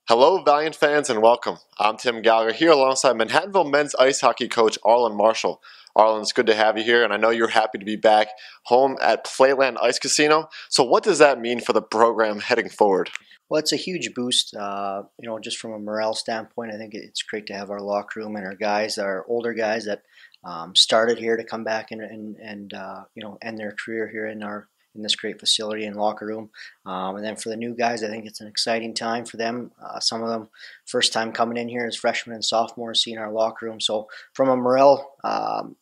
Hello, Valiant fans, and welcome. I'm Tim Gallagher here alongside Manhattanville men's ice hockey coach Arlen Marshall. Arlen, it's good to have you here, and I know you're happy to be back home at Playland Ice Casino. So what does that mean for the program heading forward? Well, it's a huge boost. Just from a morale standpoint, I think it's great to have our locker room and our guys, our older guys that started here, to come back and end their career here in this great facility and locker room. And then for the new guys, I think it's an exciting time for them. Some of them first time coming in here as freshmen and sophomores, seeing our locker room. So from a morale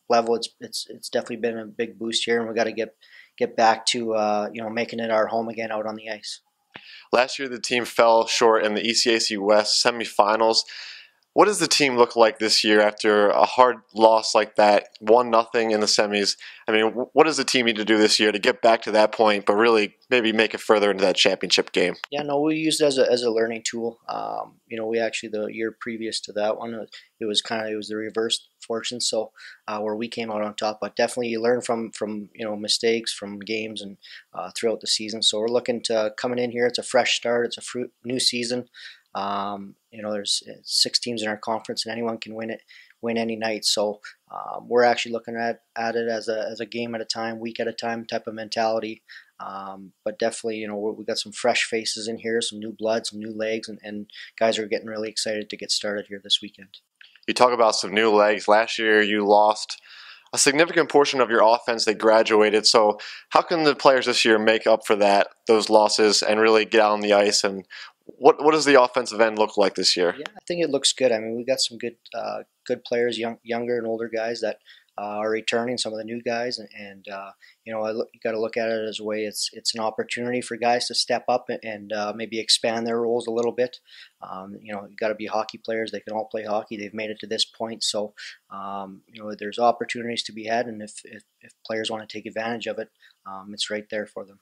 level, it's definitely been a big boost here, and we got to get back to making it our home again out on the ice. Last year, the team fell short in the ECAC West semifinals. What does the team look like this year after a hard loss like that, 1-0 in the semis? I mean, what does the team need to do this year to get back to that point, but really maybe make it further into that championship game? Yeah, no, we used it as a learning tool. We actually, the year previous to that one, it was the reverse fortune. So where we came out on top, but definitely you learn from mistakes from games and throughout the season. So we're looking to coming in here. It's a fresh start. It's a new season. There's 6 teams in our conference, and anyone can win any night. So we're actually looking at it as a game at a time, week at a time type of mentality. But definitely, we got some fresh faces in here, some new blood, some new legs, and guys are getting really excited to get started here this weekend. You talk about some new legs. Last year, you lost a significant portion of your offense. They graduated. So how can the players this year make up for those losses, and really get out on the ice? And what does the offensive end look like this year? Yeah, I think it looks good. I mean, we got some good players, younger and older guys that are returning. Some of the new guys, you got to look at it as a way it's an opportunity for guys to step up and maybe expand their roles a little bit. You got to be hockey players. They can all play hockey. They've made it to this point, so there's opportunities to be had, and if players want to take advantage of it, it's right there for them.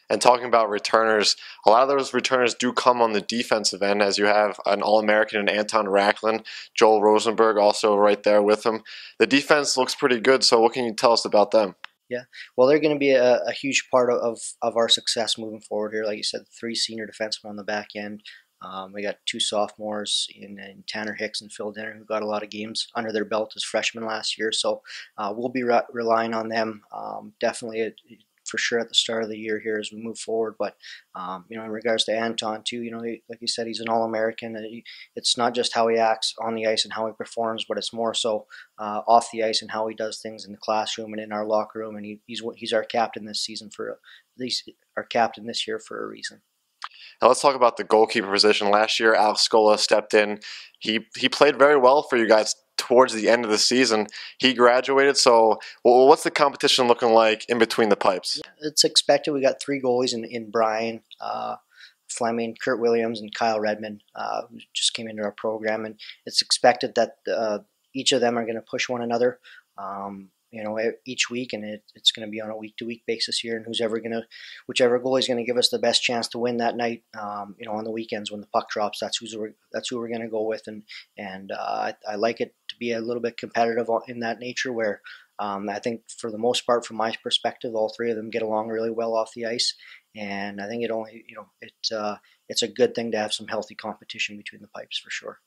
And talking about returners, a lot of those returners do come on the defensive end, as you have an All-American in Anton Racklin, Joel Rosenberg also right there with him. The defense looks pretty good, so what can you tell us about them? Yeah, well, they're going to be a huge part of our success moving forward here. Like you said, 3 senior defensemen on the back end. We got 2 sophomores in Tanner Hicks and Phil Dinner, who got a lot of games under their belt as freshmen last year. So we'll be relying on them definitely for sure at the start of the year here as we move forward. But in regards to Anton too, like you said, he's an All-American. It's not just how he acts on the ice and how he performs, but it's more so off the ice and how he does things in the classroom and in our locker room. And he's our captain this season this year for a reason. Now let's talk about the goalkeeper position. Last year, Alex Scola stepped in. He played very well for you guys towards the end of the season. He graduated, so what's the competition looking like in between the pipes? Yeah, it's expected. We got 3 goalies in Brian Fleming, Kurt Williams, and Kyle Redmond, who just came into our program, and it's expected that each of them are going to push one another each week, and it's going to be on a week-to-week basis here, and whichever goalie is going to give us the best chance to win that night, on the weekends when the puck drops, that's who we're going to go with, and I like it to be a little bit competitive in that nature, where I think for the most part, from my perspective, all 3 of them get along really well off the ice, and I think it's a good thing to have some healthy competition between the pipes for sure.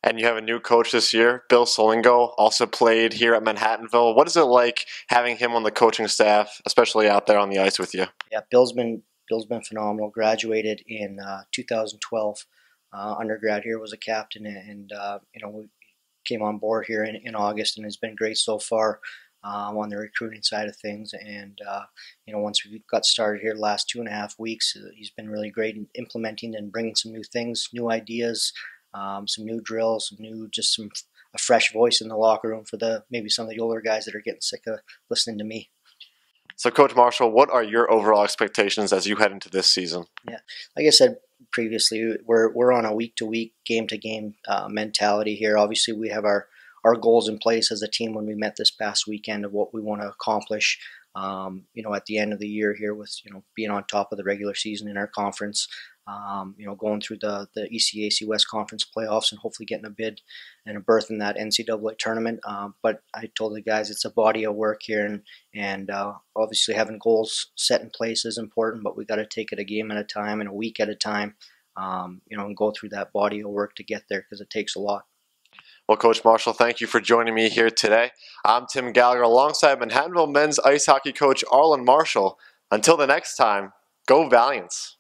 And you have a new coach this year, Bill Solingo, also played here at Manhattanville. What is it like having him on the coaching staff, especially out there on the ice with you? Yeah, Bill's been phenomenal. Graduated in 2012. Undergrad here, was a captain, and we came on board here in August, and has been great so far on the recruiting side of things. And once we got started here the last 2.5 weeks, he's been really great in implementing and bringing some new things, new ideas. Some new drills, a fresh voice in the locker room for maybe some of the older guys that are getting sick of listening to me. So, Coach Marshall, what are your overall expectations as you head into this season? Yeah, like I said previously, we're on a week-to-week, game-to-game mentality here. Obviously, we have our goals in place as a team when we met this past weekend of what we want to accomplish. At the end of the year here, with being on top of the regular season in our conference. Going through the ECAC West Conference playoffs and hopefully getting a bid and a berth in that NCAA tournament. But I told the guys it's a body of work here, and obviously having goals set in place is important, but we got to take it a game at a time and a week at a time. and go through that body of work to get there, because it takes a lot. Well, Coach Marshall, thank you for joining me here today. I'm Tim Gallagher alongside Manhattanville men's ice hockey coach Arlen Marshall. Until the next time, go Valiants.